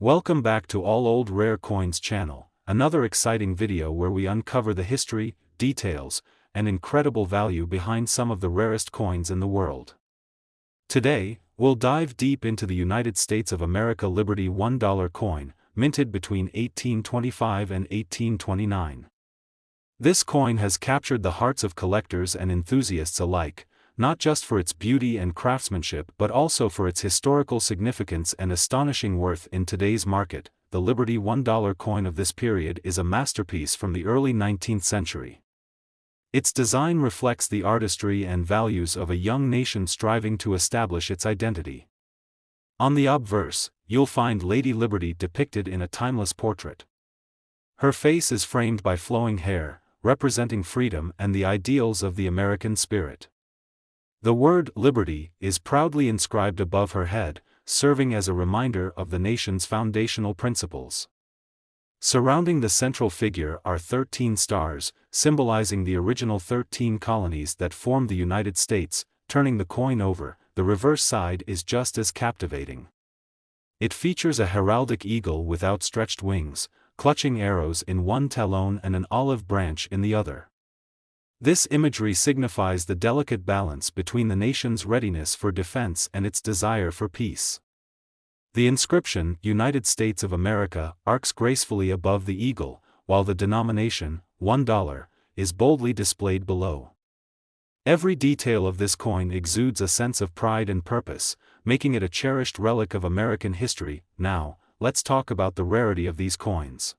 Welcome back to All Old Rare Coins channel, another exciting video where we uncover the history, details, and incredible value behind some of the rarest coins in the world. Today, we'll dive deep into the United States of America Liberty $1 coin, minted between 1825 and 1829. This coin has captured the hearts of collectors and enthusiasts alike, not just for its beauty and craftsmanship but also for its historical significance and astonishing worth in today's market. The Liberty $1 coin of this period is a masterpiece from the early 19th century. Its design reflects the artistry and values of a young nation striving to establish its identity. On the obverse, you'll find Lady Liberty depicted in a timeless portrait. Her face is framed by flowing hair, representing freedom and the ideals of the American spirit. The word "Liberty" is proudly inscribed above her head, serving as a reminder of the nation's foundational principles. Surrounding the central figure are 13 stars, symbolizing the original 13 colonies that formed the United States. Turning the coin over, the reverse side is just as captivating. It features a heraldic eagle with outstretched wings, clutching arrows in one talon and an olive branch in the other. This imagery signifies the delicate balance between the nation's readiness for defense and its desire for peace. The inscription, United States of America, arcs gracefully above the eagle, while the denomination, $1, is boldly displayed below. Every detail of this coin exudes a sense of pride and purpose, making it a cherished relic of American history. Now, let's talk about the rarity of these coins.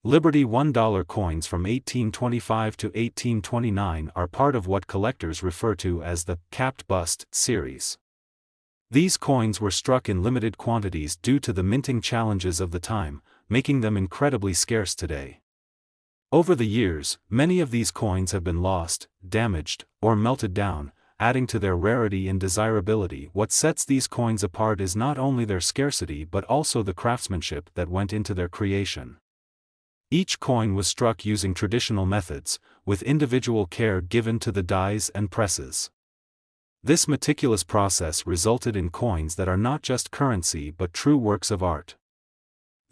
Liberty $1 coins from 1825 to 1829 are part of what collectors refer to as the capped bust series. These coins were struck in limited quantities due to the minting challenges of the time, making them incredibly scarce today. Over the years, many of these coins have been lost, damaged, or melted down, adding to their rarity and desirability. What sets these coins apart is not only their scarcity but also the craftsmanship that went into their creation. Each coin was struck using traditional methods, with individual care given to the dies and presses. This meticulous process resulted in coins that are not just currency but true works of art.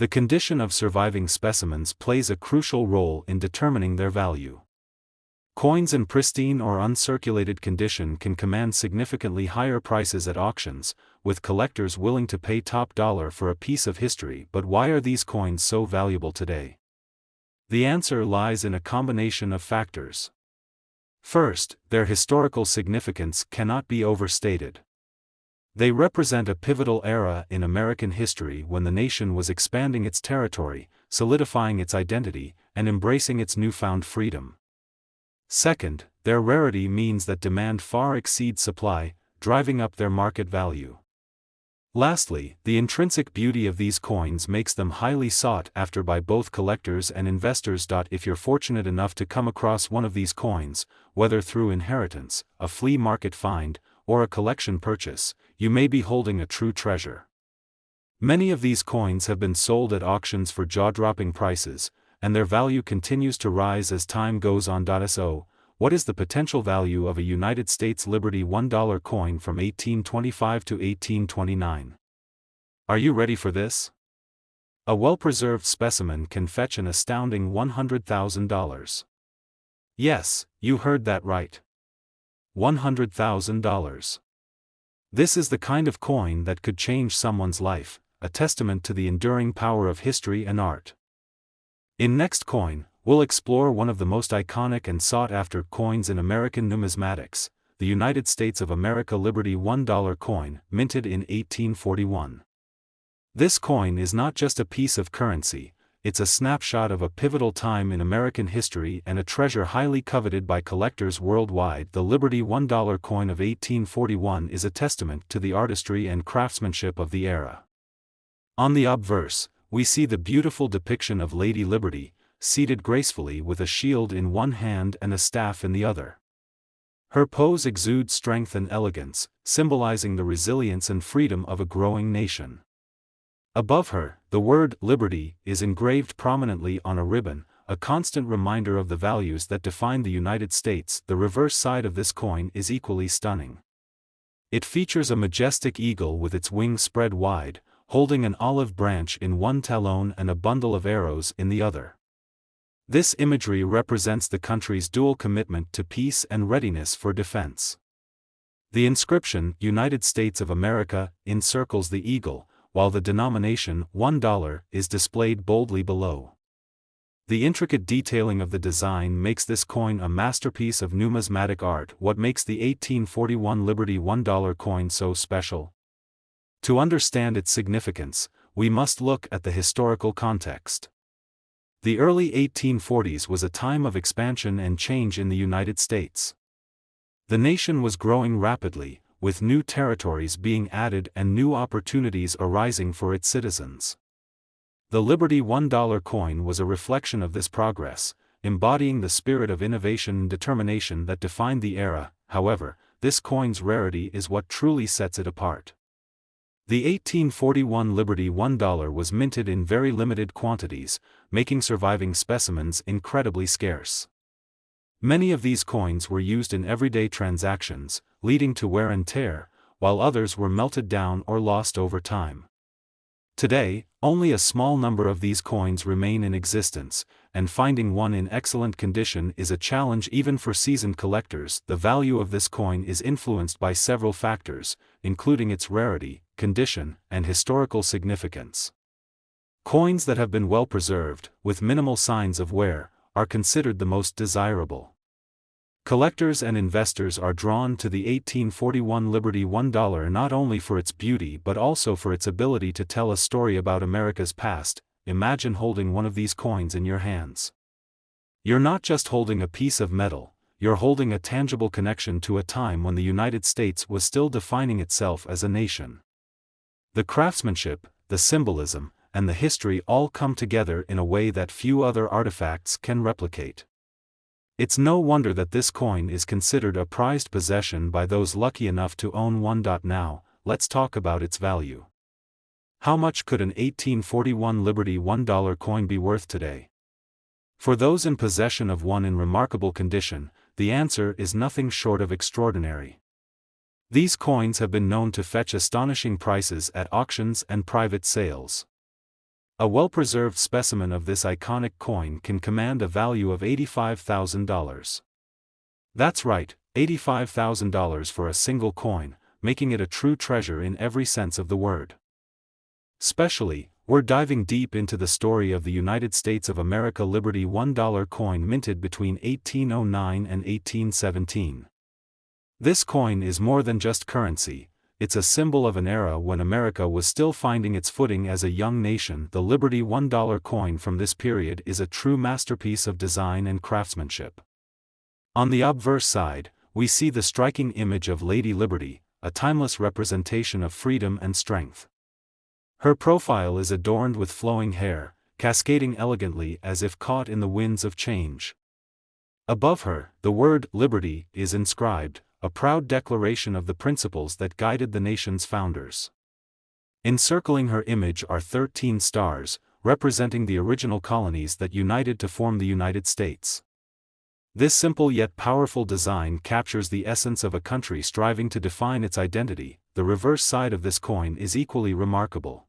The condition of surviving specimens plays a crucial role in determining their value. Coins in pristine or uncirculated condition can command significantly higher prices at auctions, with collectors willing to pay top dollar for a piece of history. But why are these coins so valuable today? The answer lies in a combination of factors. First, their historical significance cannot be overstated. They represent a pivotal era in American history when the nation was expanding its territory, solidifying its identity, and embracing its newfound freedom. Second, their rarity means that demand far exceeds supply, driving up their market value. Lastly, the intrinsic beauty of these coins makes them highly sought after by both collectors and investors. If you're fortunate enough to come across one of these coins, whether through inheritance, a flea market find, or a collection purchase, you may be holding a true treasure. Many of these coins have been sold at auctions for jaw-dropping prices, and their value continues to rise as time goes on. So, what is the potential value of a United States Liberty $1 coin from 1825 to 1829? Are you ready for this? A well-preserved specimen can fetch an astounding $100,000. Yes, you heard that right. $100,000. This is the kind of coin that could change someone's life, a testament to the enduring power of history and art. In Next Coin, we'll explore one of the most iconic and sought-after coins in American numismatics, the United States of America Liberty $1 coin, minted in 1841. This coin is not just a piece of currency, it's a snapshot of a pivotal time in American history and a treasure highly coveted by collectors worldwide. The Liberty $1 coin of 1841 is a testament to the artistry and craftsmanship of the era. On the obverse, we see the beautiful depiction of Lady Liberty, seated gracefully with a shield in one hand and a staff in the other. Her pose exudes strength and elegance, symbolizing the resilience and freedom of a growing nation. Above her, the word "Liberty" is engraved prominently on a ribbon, a constant reminder of the values that define the United States. The reverse side of this coin is equally stunning. It features a majestic eagle with its wings spread wide, holding an olive branch in one talon and a bundle of arrows in the other. This imagery represents the country's dual commitment to peace and readiness for defense. The inscription, United States of America, encircles the eagle, while the denomination, $1, is displayed boldly below. The intricate detailing of the design makes this coin a masterpiece of numismatic art. What makes the 1841 Liberty $1 coin so special? To understand its significance, we must look at the historical context. The early 1840s was a time of expansion and change in the United States. The nation was growing rapidly, with new territories being added and new opportunities arising for its citizens. The Liberty $1 coin was a reflection of this progress, embodying the spirit of innovation and determination that defined the era. However, this coin's rarity is what truly sets it apart. The 1841 Liberty $1 was minted in very limited quantities, making surviving specimens incredibly scarce. Many of these coins were used in everyday transactions, leading to wear and tear, while others were melted down or lost over time. Today, only a small number of these coins remain in existence, and finding one in excellent condition is a challenge even for seasoned collectors. The value of this coin is influenced by several factors, including its rarity, condition, and historical significance. Coins that have been well preserved, with minimal signs of wear, are considered the most desirable. Collectors and investors are drawn to the 1841 Liberty $1 not only for its beauty but also for its ability to tell a story about America's past. Imagine holding one of these coins in your hands. You're not just holding a piece of metal, you're holding a tangible connection to a time when the United States was still defining itself as a nation. The craftsmanship, the symbolism, and the history all come together in a way that few other artifacts can replicate. It's no wonder that this coin is considered a prized possession by those lucky enough to own one. Now, let's talk about its value. How much could an 1841 Liberty $1 coin be worth today? For those in possession of one in remarkable condition, the answer is nothing short of extraordinary. These coins have been known to fetch astonishing prices at auctions and private sales. A well-preserved specimen of this iconic coin can command a value of $85,000. That's right, $85,000 for a single coin, making it a true treasure in every sense of the word. Specially, we're diving deep into the story of the United States of America Liberty $1 coin minted between 1809 and 1817. This coin is more than just currency. It's a symbol of an era when America was still finding its footing as a young nation. The Liberty $1 coin from this period is a true masterpiece of design and craftsmanship. On the obverse side, we see the striking image of Lady Liberty, a timeless representation of freedom and strength. Her profile is adorned with flowing hair, cascading elegantly as if caught in the winds of change. Above her, the word Liberty is inscribed, a proud declaration of the principles that guided the nation's founders. Encircling her image are 13 stars, representing the original colonies that united to form the United States. This simple yet powerful design captures the essence of a country striving to define its identity. The reverse side of this coin is equally remarkable.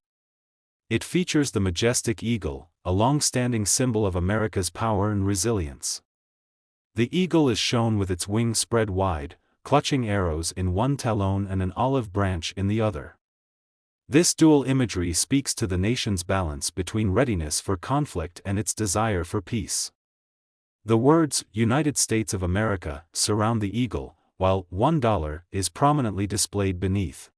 It features the majestic eagle, a long-standing symbol of America's power and resilience. The eagle is shown with its wings spread wide, clutching arrows in one talon and an olive branch in the other. This dual imagery speaks to the nation's balance between readiness for conflict and its desire for peace. The words, United States of America, surround the eagle, while $1 is prominently displayed beneath.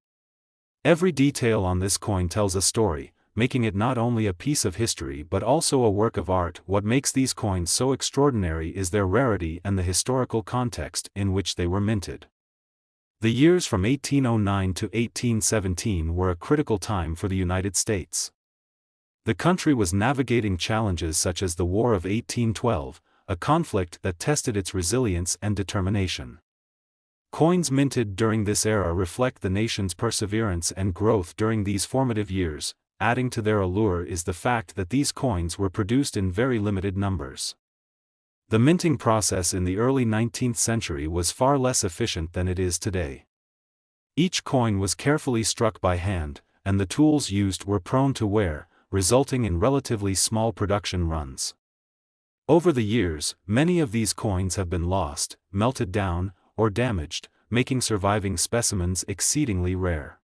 Every detail on this coin tells a story, making it not only a piece of history but also a work of art. What makes these coins so extraordinary is their rarity and the historical context in which they were minted. The years from 1809 to 1817 were a critical time for the United States. The country was navigating challenges such as the War of 1812, a conflict that tested its resilience and determination. Coins minted during this era reflect the nation's perseverance and growth during these formative years. Adding to their allure is the fact that these coins were produced in very limited numbers. The minting process in the early 19th century was far less efficient than it is today. Each coin was carefully struck by hand, and the tools used were prone to wear, resulting in relatively small production runs. Over the years, many of these coins have been lost, melted down, or damaged, making surviving specimens exceedingly rare.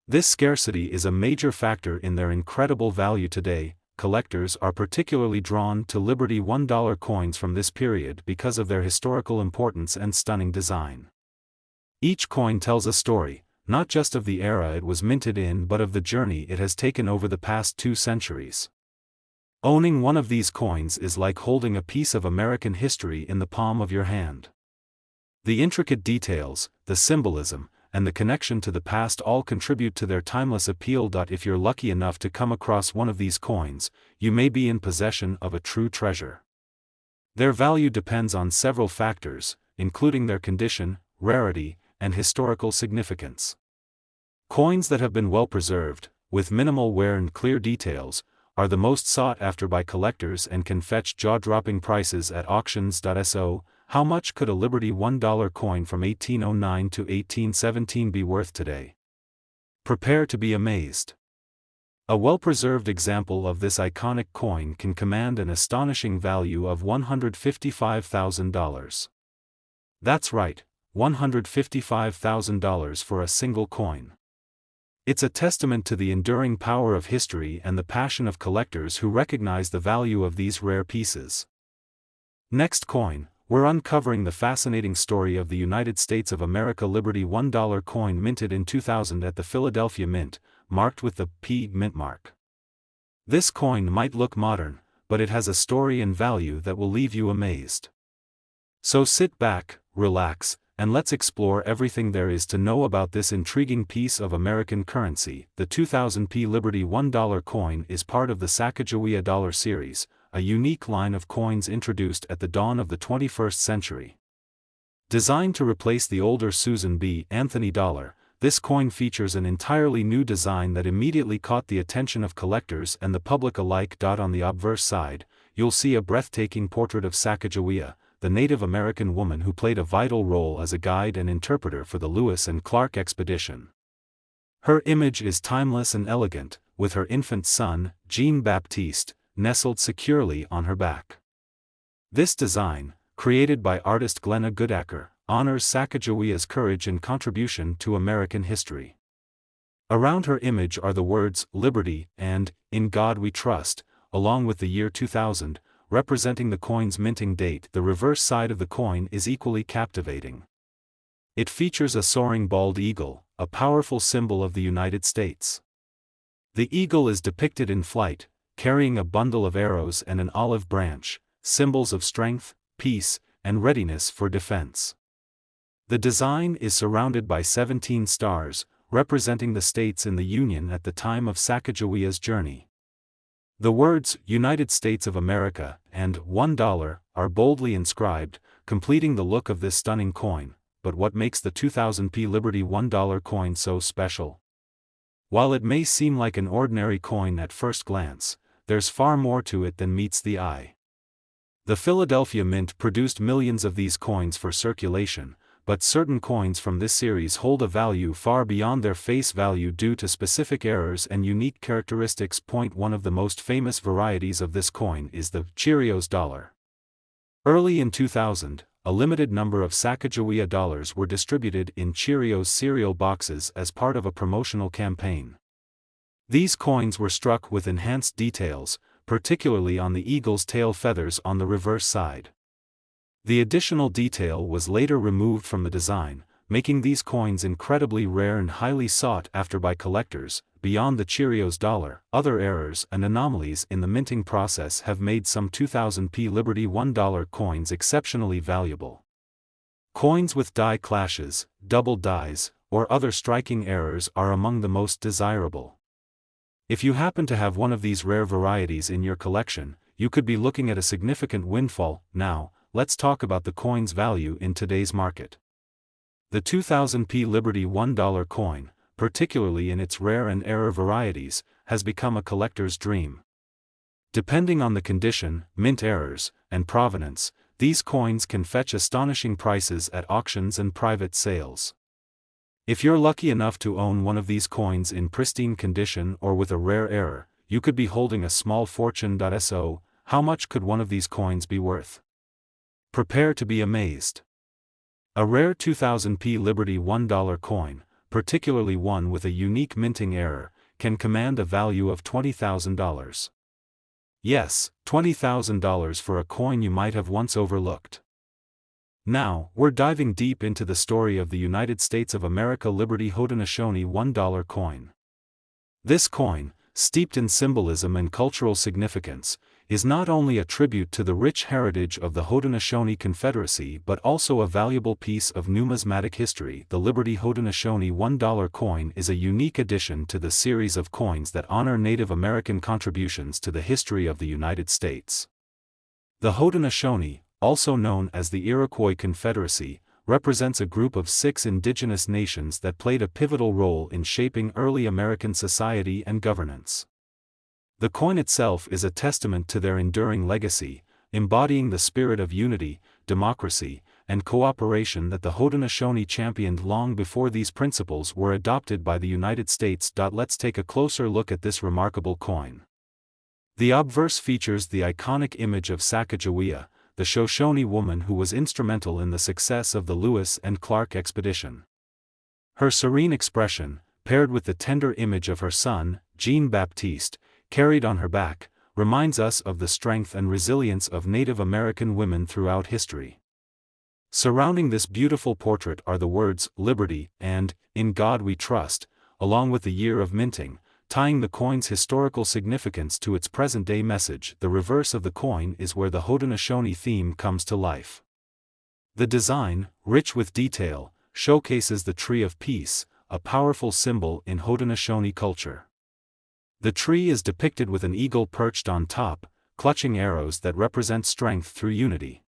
This scarcity is a major factor in their incredible value today. Collectors are particularly drawn to Liberty $1 coins from this period because of their historical importance and stunning design. Each coin tells a story, not just of the era it was minted in but of the journey it has taken over the past 2 centuries. Owning one of these coins is like holding a piece of American history in the palm of your hand. The intricate details, the symbolism, and the connection to the past all contribute to their timeless appeal. If you're lucky enough to come across one of these coins, you may be in possession of a true treasure. Their value depends on several factors, including their condition, rarity, and historical significance. Coins that have been well preserved, with minimal wear and clear details, are the most sought after by collectors and can fetch jaw-dropping prices at auctions. So, how much could a Liberty $1 coin from 1809 to 1817 be worth today? Prepare to be amazed. A well-preserved example of this iconic coin can command an astonishing value of $155,000. That's right, $155,000 for a single coin. It's a testament to the enduring power of history and the passion of collectors who recognize the value of these rare pieces. Next coin, we're uncovering the fascinating story of the United States of America Liberty $1 coin minted in 2000 at the Philadelphia Mint, marked with the P Mint mark. This coin might look modern, but it has a story and value that will leave you amazed. So sit back, relax, and let's explore everything there is to know about this intriguing piece of American currency. The 2000 Liberty $1 coin is part of the Sacagawea dollar series, a unique line of coins introduced at the dawn of the 21st century. Designed to replace the older Susan B. Anthony dollar, this coin features an entirely new design that immediately caught the attention of collectors and the public alike. On the obverse side, you'll see a breathtaking portrait of Sacagawea, the Native American woman who played a vital role as a guide and interpreter for the Lewis and Clark expedition. Her image is timeless and elegant, with her infant son, Jean-Baptiste, nestled securely on her back. This design, created by artist Glenna Goodacker, honors Sacagawea's courage and contribution to American history. Around her image are the words, "Liberty," and, "In God We Trust," along with the year 2000, representing the coin's minting date. The reverse side of the coin is equally captivating. It features a soaring bald eagle, a powerful symbol of the United States. The eagle is depicted in flight, carrying a bundle of arrows and an olive branch, symbols of strength, peace, and readiness for defense. The design is surrounded by 17 stars, representing the states in the Union at the time of Sacagawea's journey. The words, "United States of America," and $1 are boldly inscribed, completing the look of this stunning coin. But what makes the 2000 Liberty $1 coin so special? While it may seem like an ordinary coin at first glance, there's far more to it than meets the eye. The Philadelphia Mint produced millions of these coins for circulation, but certain coins from this series hold a value far beyond their face value due to specific errors and unique characteristics. One of the most famous varieties of this coin is the Cheerios dollar. Early in 2000, a limited number of Sacagawea dollars were distributed in Cheerios cereal boxes as part of a promotional campaign. These coins were struck with enhanced details, particularly on the eagle's tail feathers on the reverse side. The additional detail was later removed from the design, making these coins incredibly rare and highly sought after by collectors. Beyond the Cheerios dollar, other errors and anomalies in the minting process have made some 2000 Liberty $1 coins exceptionally valuable. Coins with die clashes, double dies, or other striking errors are among the most desirable. If you happen to have one of these rare varieties in your collection, you could be looking at a significant windfall. Now, let's talk about the coin's value in today's market. The 2000 Liberty $1 coin, particularly in its rare and error varieties, has become a collector's dream. Depending on the condition, mint errors, and provenance, these coins can fetch astonishing prices at auctions and private sales. If you're lucky enough to own one of these coins in pristine condition or with a rare error, you could be holding a small fortune. So, how much could one of these coins be worth? Prepare to be amazed. A rare 2000p Liberty $1 coin, particularly one with a unique minting error, can command a value of $20,000. Yes, $20,000 for a coin you might have once overlooked. Now, we're diving deep into the story of the United States of America Liberty Haudenosaunee $1 coin. This coin, steeped in symbolism and cultural significance, is not only a tribute to the rich heritage of the Haudenosaunee Confederacy but also a valuable piece of numismatic history. The Liberty Haudenosaunee $1 coin is a unique addition to the series of coins that honor Native American contributions to the history of the United States. The Haudenosaunee, also known as the Iroquois Confederacy, represents a group of 6 indigenous nations that played a pivotal role in shaping early American society and governance. The coin itself is a testament to their enduring legacy, embodying the spirit of unity, democracy, and cooperation that the Haudenosaunee championed long before these principles were adopted by the United States. Let's take a closer look at this remarkable coin. The obverse features the iconic image of Sacagawea, the Shoshone woman who was instrumental in the success of the Lewis and Clark expedition. Her serene expression, paired with the tender image of her son, Jean-Baptiste, carried on her back, reminds us of the strength and resilience of Native American women throughout history. Surrounding this beautiful portrait are the words, "Liberty," and, "In God We Trust," along with the year of minting, tying the coin's historical significance to its present-day message. The reverse of the coin is where the Haudenosaunee theme comes to life. The design, rich with detail, showcases the Tree of Peace, a powerful symbol in Haudenosaunee culture. The tree is depicted with an eagle perched on top, clutching arrows that represent strength through unity.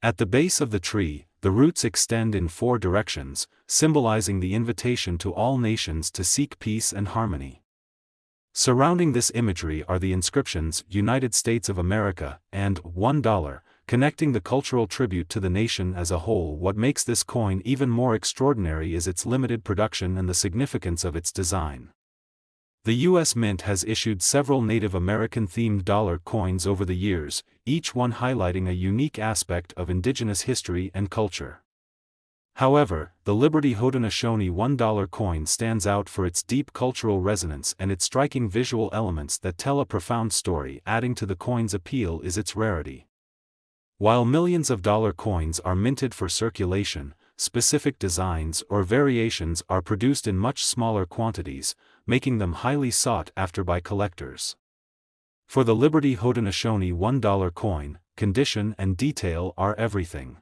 At the base of the tree, the roots extend in 4 directions, symbolizing the invitation to all nations to seek peace and harmony. Surrounding this imagery are the inscriptions "United States of America" and $1, connecting the cultural tribute to the nation as a whole. What makes this coin even more extraordinary is its limited production and the significance of its design. The U.S. Mint has issued several Native American-themed dollar coins over the years, each one highlighting a unique aspect of indigenous history and culture. However, the Liberty Haudenosaunee $1 coin stands out for its deep cultural resonance and its striking visual elements that tell a profound story. Adding to the coin's appeal is its rarity. While millions of dollar coins are minted for circulation, specific designs or variations are produced in much smaller quantities, making them highly sought after by collectors. For the Liberty Haudenosaunee $1 coin, condition and detail are everything.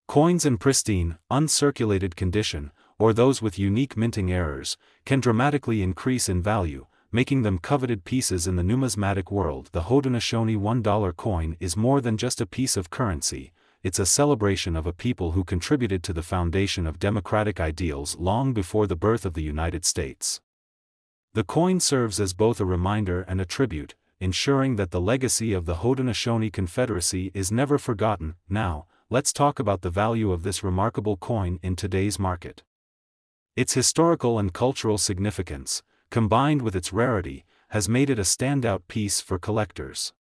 Coins in pristine, uncirculated condition, or those with unique minting errors, can dramatically increase in value, making them coveted pieces in the numismatic world. The Haudenosaunee $1 coin is more than just a piece of currency. It's a celebration of a people who contributed to the foundation of democratic ideals long before the birth of the United States. The coin serves as both a reminder and a tribute, ensuring that the legacy of the Haudenosaunee Confederacy is never forgotten. Now, let's talk about the value of this remarkable coin in today's market. Its historical and cultural significance, combined with its rarity, has made it a standout piece for collectors.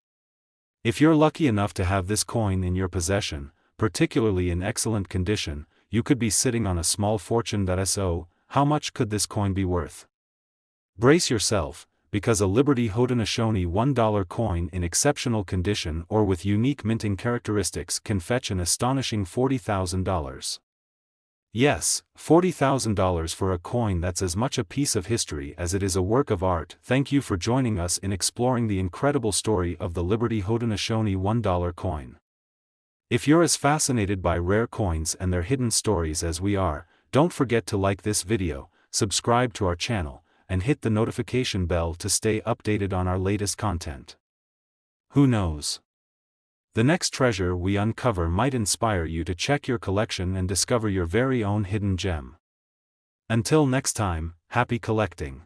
If you're lucky enough to have this coin in your possession, particularly in excellent condition, you could be sitting on a small fortune. So, how much could this coin be worth? Brace yourself, because a Liberty Haudenosaunee $1 coin in exceptional condition or with unique minting characteristics can fetch an astonishing $40,000. Yes, $40,000 for a coin that's as much a piece of history as it is a work of art. Thank you for joining us in exploring the incredible story of the Liberty Haudenosaunee $1 coin. If you're as fascinated by rare coins and their hidden stories as we are, don't forget to like this video, subscribe to our channel, and hit the notification bell to stay updated on our latest content. Who knows? The next treasure we uncover might inspire you to check your collection and discover your very own hidden gem. Until next time, happy collecting!